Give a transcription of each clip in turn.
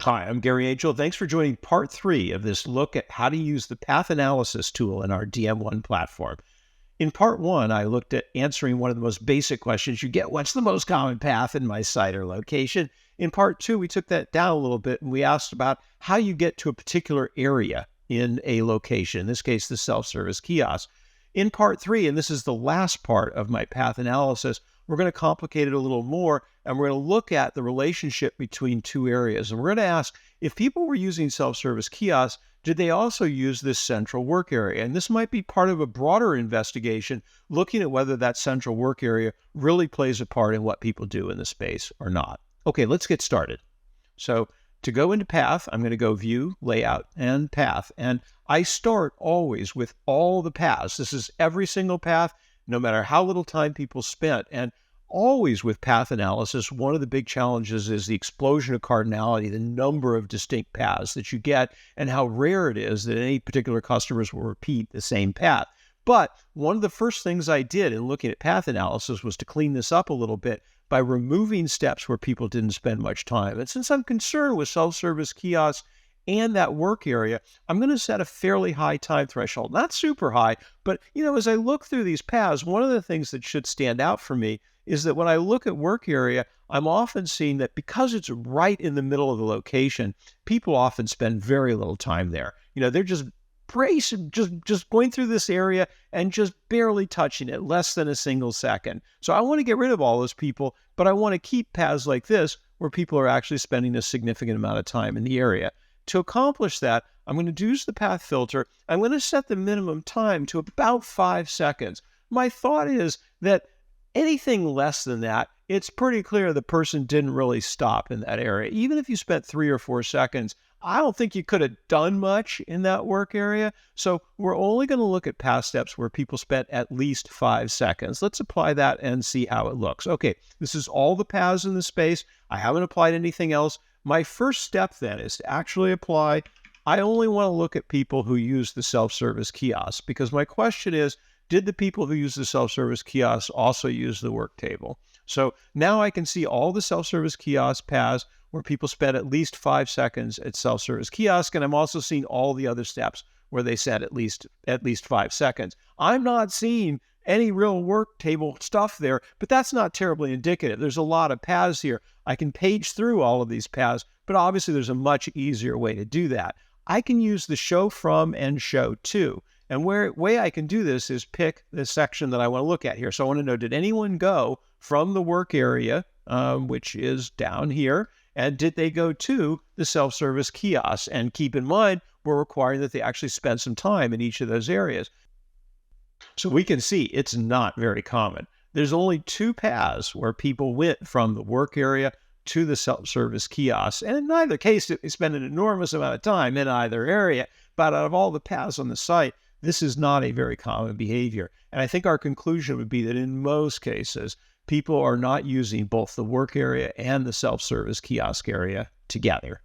Hi, I'm Gary Angel. Thanks for joining part 3 of this look at how to use the path analysis tool in our DM1 platform. In part 1, I looked at answering one of the most basic questions you get: what's the most common path in my site or location? In part 2, we took that down a little bit and we asked about how you get to a particular area in a location, in this case, the self-service kiosk. In part 3, and this is the last part of my path analysis, we're going to complicate it a little more, and we're going to look at the relationship between two areas. And we're going to ask, if people were using self-service kiosks, did they also use this central work area? And this might be part of a broader investigation, looking at whether that central work area really plays a part in what people do in the space or not. Okay, let's get started. So to go into Path, I'm going to go View, Layout, and Path. And I start always with all the paths. This is every single path, no matter how little time people spent. And always with path analysis, one of the big challenges is the explosion of cardinality, the number of distinct paths that you get, and how rare it is that any particular customers will repeat the same path. But one of the first things I did in looking at path analysis was to clean this up a little bit by removing steps where people didn't spend much time. And since I'm concerned with self-service kiosks and that work area, I'm going to set a fairly high time threshold. Not super high, but as I look through these paths, one of the things that should stand out for me is that when I look at work area, I'm often seeing that because it's right in the middle of the location, people often spend very little time there. They're just just going through this area and just barely touching it, less than a single second. So I want to get rid of all those people, but I want to keep paths like this where people are actually spending a significant amount of time in the area. To accomplish that, I'm going to use the path filter. I'm going to set the minimum time to about 5 seconds. My thought is that anything less than that, it's pretty clear the person didn't really stop in that area. Even if you spent 3 or 4 seconds, I don't think you could have done much in that work area. So we're only going to look at path steps where people spent at least 5 seconds. Let's apply that and see how it looks. Okay, this is all the paths in the space. I haven't applied anything else. My first step then is to actually apply. I only want to look at people who use the self-service kiosk, because my question is, did the people who use the self-service kiosk also use the work table? So now I can see all the self-service kiosk paths where people spent at least 5 seconds at self-service kiosk, and I'm also seeing all the other steps where they said at least 5 seconds. I'm not seeing any real work table stuff there, but that's not terribly indicative. There's a lot of paths here. I can page through all of these paths, but obviously there's a much easier way to do that. I can use the show from and show to. And way I can do this is pick the section that I want to look at here. So I want to know, did anyone go from the work area, which is down here, and did they go to the self-service kiosk? And keep in mind, we're requiring that they actually spend some time in each of those areas. So we can see it's not very common. There's only 2 paths where people went from the work area to the self-service kiosk. And in neither case did they spend an enormous amount of time in either area. But out of all the paths on the site, this is not a very common behavior. And I think our conclusion would be that in most cases, people are not using both the work area and the self-service kiosk area together.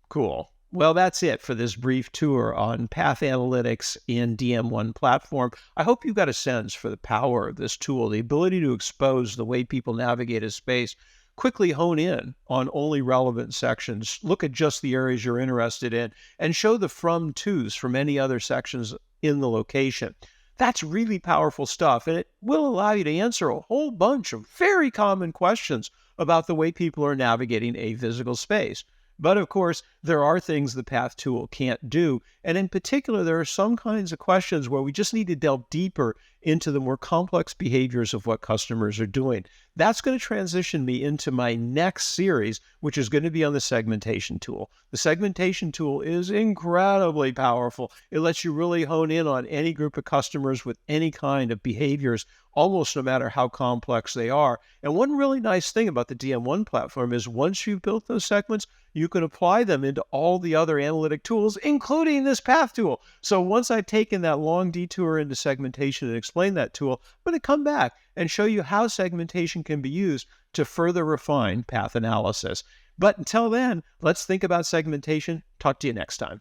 Cool. Well, that's it for this brief tour on path analytics in DM1 platform. I hope you've got a sense for the power of this tool, the ability to expose the way people navigate a space, quickly hone in on only relevant sections, look at just the areas you're interested in, and show the from-tos from any other sections in the location. That's really powerful stuff, and it will allow you to answer a whole bunch of very common questions about the way people are navigating a physical space. But of course, there are things the Path tool can't do. And in particular, there are some kinds of questions where we just need to delve deeper into the more complex behaviors of what customers are doing. That's going to transition me into my next series, which is going to be on the segmentation tool. The segmentation tool is incredibly powerful. It lets you really hone in on any group of customers with any kind of behaviors, almost no matter how complex they are. And one really nice thing about the DM1 platform is once you've built those segments, you can apply them into all the other analytic tools, including this Path tool. So once I've taken that long detour into segmentation and explained that tool, I'm going to come back and show you how segmentation can be used to further refine path analysis. But until then, let's think about segmentation. Talk to you next time.